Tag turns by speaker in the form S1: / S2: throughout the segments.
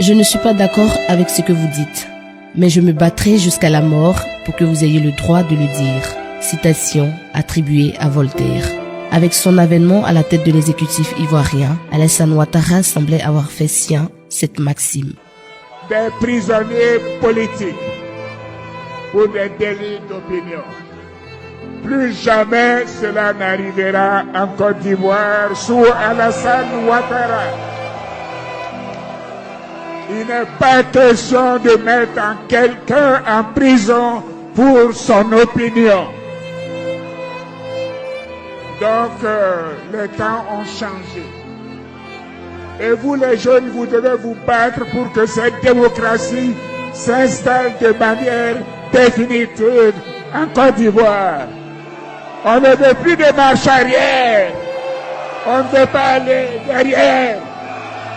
S1: Je ne suis pas d'accord avec ce que vous dites, mais je me battrai jusqu'à la mort pour que vous ayez le droit de le dire. Citation attribuée à Voltaire. Avec son avènement à la tête de l'exécutif ivoirien, Alassane Ouattara semblait avoir fait sien cette maxime.
S2: Des prisonniers politiques pour des délits d'opinion. Plus jamais cela n'arrivera en Côte d'Ivoire sous Alassane Ouattara. Il n'est pas question de mettre quelqu'un en prison pour son opinion. Donc, les temps ont changé. Et vous, les jeunes, vous devez vous battre pour que cette démocratie s'installe de manière définitive en Côte d'Ivoire. On ne veut plus de marche arrière. On ne veut pas aller derrière.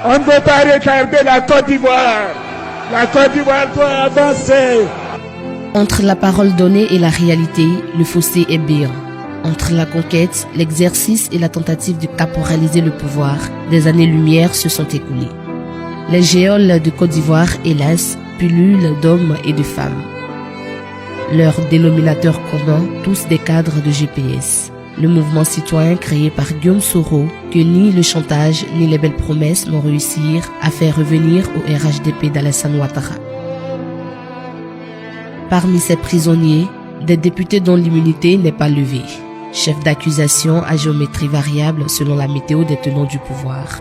S2: On ne veut pas retarder la Côte d'Ivoire. La Côte d'Ivoire doit avancer.
S1: Entre la parole donnée et la réalité, le fossé est béant. Entre la conquête, l'exercice et la tentative de caporaliser le pouvoir, des années-lumière se sont écoulées. Les géoles de Côte d'Ivoire, hélas, pullulent d'hommes et de femmes. Leur dénominateur commun, tous des cadres de GPS. Le mouvement citoyen créé par Guillaume Soro, que ni le chantage ni les belles promesses n'ont réussi à faire revenir au RHDP d'Alassane Ouattara. Parmi ces prisonniers, des députés dont l'immunité n'est pas levée. Chefs d'accusation à géométrie variable selon la météo des tenants du pouvoir.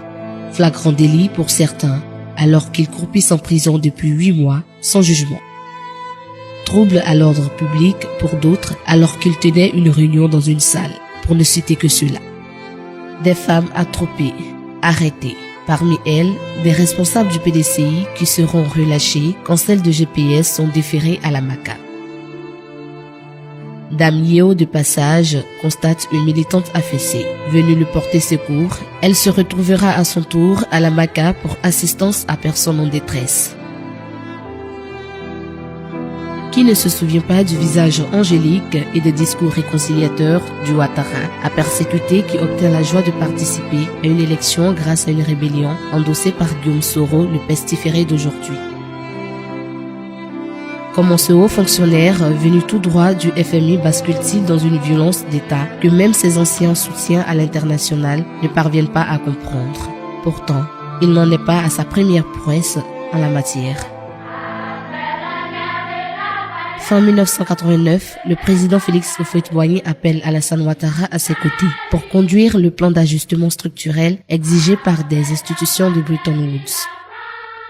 S1: Flagrant délit pour certains, alors qu'ils croupissent en prison depuis 8 mois, sans jugement. Trouble à l'ordre public pour d'autres, alors qu'ils tenaient une réunion dans une salle, pour ne citer que cela. Des femmes attroupées, arrêtées. Parmi elles, des responsables du PDCI qui seront relâchés quand celles de GPS sont déférées à la MACA. Dame Yeo de passage constate une militante affaissée. Venue lui porter secours, elle se retrouvera à son tour à la MACA pour assistance à personne en détresse. Qui ne se souvient pas du visage angélique et des discours réconciliateurs du Ouattara, à persécuté qui obtient la joie de participer à une élection grâce à une rébellion endossée par Guillaume Soro, le pestiféré d'aujourd'hui. Comment ce haut fonctionnaire, venu tout droit du FMI, bascule-t-il dans une violence d'État que même ses anciens soutiens à l'international ne parviennent pas à comprendre. Pourtant, il n'en est pas à sa première prouesse en la matière. Fin 1989, le président Félix Houphouët-Boigny appelle Alassane Ouattara à ses côtés pour conduire le plan d'ajustement structurel exigé par des institutions de Bretton Woods.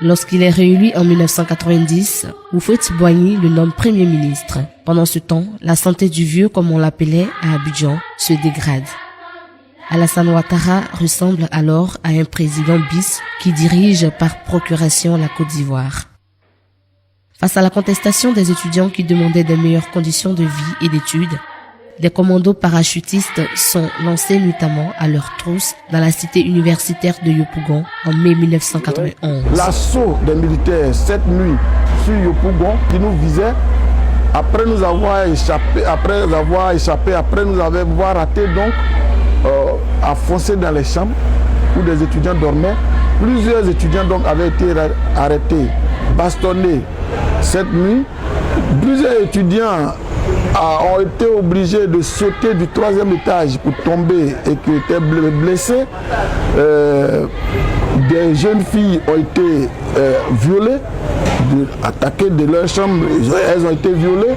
S1: Lorsqu'il est réélu en 1990, Houphouët-Boigny le nomme Premier ministre. Pendant ce temps, la santé du vieux, comme on l'appelait à Abidjan, se dégrade. Alassane Ouattara ressemble alors à un président bis qui dirige par procuration la Côte d'Ivoire. Face à la contestation des étudiants qui demandaient des meilleures conditions de vie et d'études, des commandos parachutistes sont lancés notamment à leur trousse dans la cité universitaire de Yopougon en mai 1991.
S3: L'assaut des militaires cette nuit sur Yopougon qui nous visait, après nous avoir échappé, après nous avoir raté donc à foncer dans les chambres où des étudiants dormaient. Plusieurs étudiants donc avaient été arrêtés, bastonnés cette nuit. Plusieurs étudiants ont été obligés de sauter du 3e étage pour tomber et qui étaient blessés. Des jeunes filles ont été violées, attaquées de leur chambre, elles ont été violées.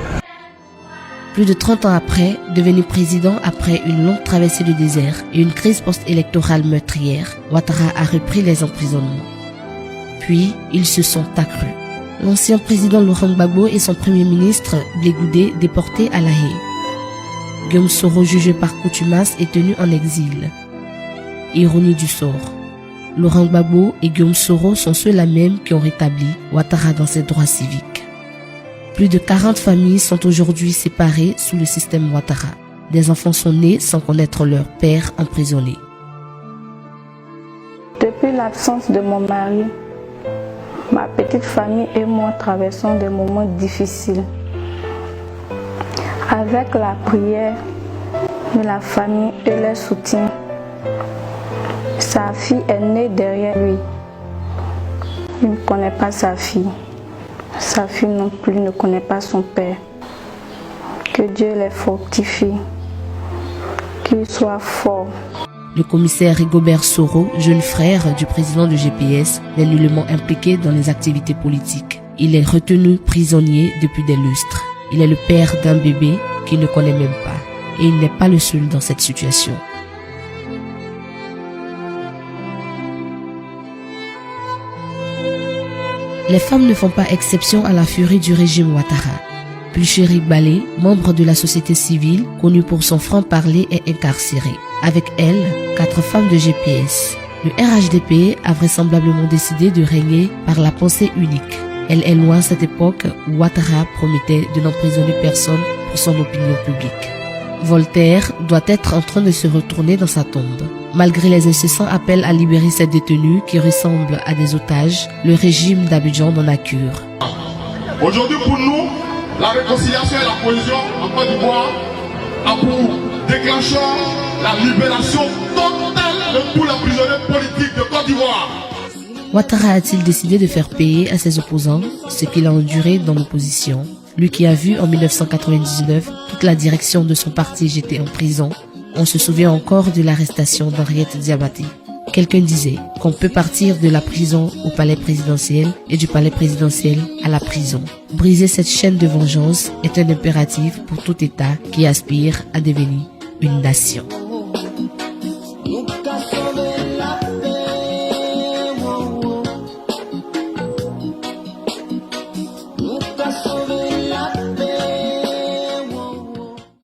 S1: Plus de 30 ans après, devenu président après une longue traversée de désert et une crise post-électorale meurtrière, Ouattara a repris les emprisonnements. Puis, ils se sont accrus. L'ancien président Laurent Gbagbo et son premier ministre Blé Goudé déportés à La Haye. Guillaume Soro, jugé par contumace, est tenu en exil. Ironie du sort. Laurent Gbagbo et Guillaume Soro sont ceux-là même qui ont rétabli Ouattara dans ses droits civiques. Plus de 40 familles sont aujourd'hui séparées sous le système Ouattara. Des enfants sont nés sans connaître leur père emprisonné.
S4: Depuis l'absence de mon mari, ma petite famille et moi traversons des moments difficiles. Avec la prière de la famille et leur soutien, sa fille est née derrière lui. Il ne connaît pas sa fille. Sa fille non plus ne connaît pas son père. Que Dieu les fortifie. Qu'il soit fort.
S1: Le commissaire Rigobert Soro, jeune frère du président du GPS, n'est nullement impliqué dans les activités politiques. Il est retenu prisonnier depuis des lustres. Il est le père d'un bébé qu'il ne connaît même pas. Et il n'est pas le seul dans cette situation. Les femmes ne font pas exception à la furie du régime Ouattara. Pluchéri Balé, membre de la société civile, connu pour son franc-parler, est incarcéré. Avec elle, 4 femmes de GPS. Le RHDP a vraisemblablement décidé de régner par la pensée unique. Elle est loin à cette époque où Ouattara promettait de n'emprisonner personne pour son opinion publique. Voltaire doit être en train de se retourner dans sa tombe. Malgré les incessants appels à libérer ces détenus qui ressemblent à des otages, le régime d'Abidjan n'en a cure.
S5: Aujourd'hui pour nous, la réconciliation et la cohésion en Côte d'Ivoire a pour déclencheur la libération totale de tous les prisonniers politiques de Côte d'Ivoire.
S1: Ouattara a-t-il décidé de faire payer à ses opposants ce qu'il a enduré dans l'opposition? Lui qui a vu en 1999 toute la direction de son parti jeter en prison. On se souvient encore de l'arrestation d'Henriette Diabaté. Quelqu'un disait qu'on peut partir de la prison au palais présidentiel et du palais présidentiel à la prison. Briser cette chaîne de vengeance est un impératif pour tout État qui aspire à devenir une nation.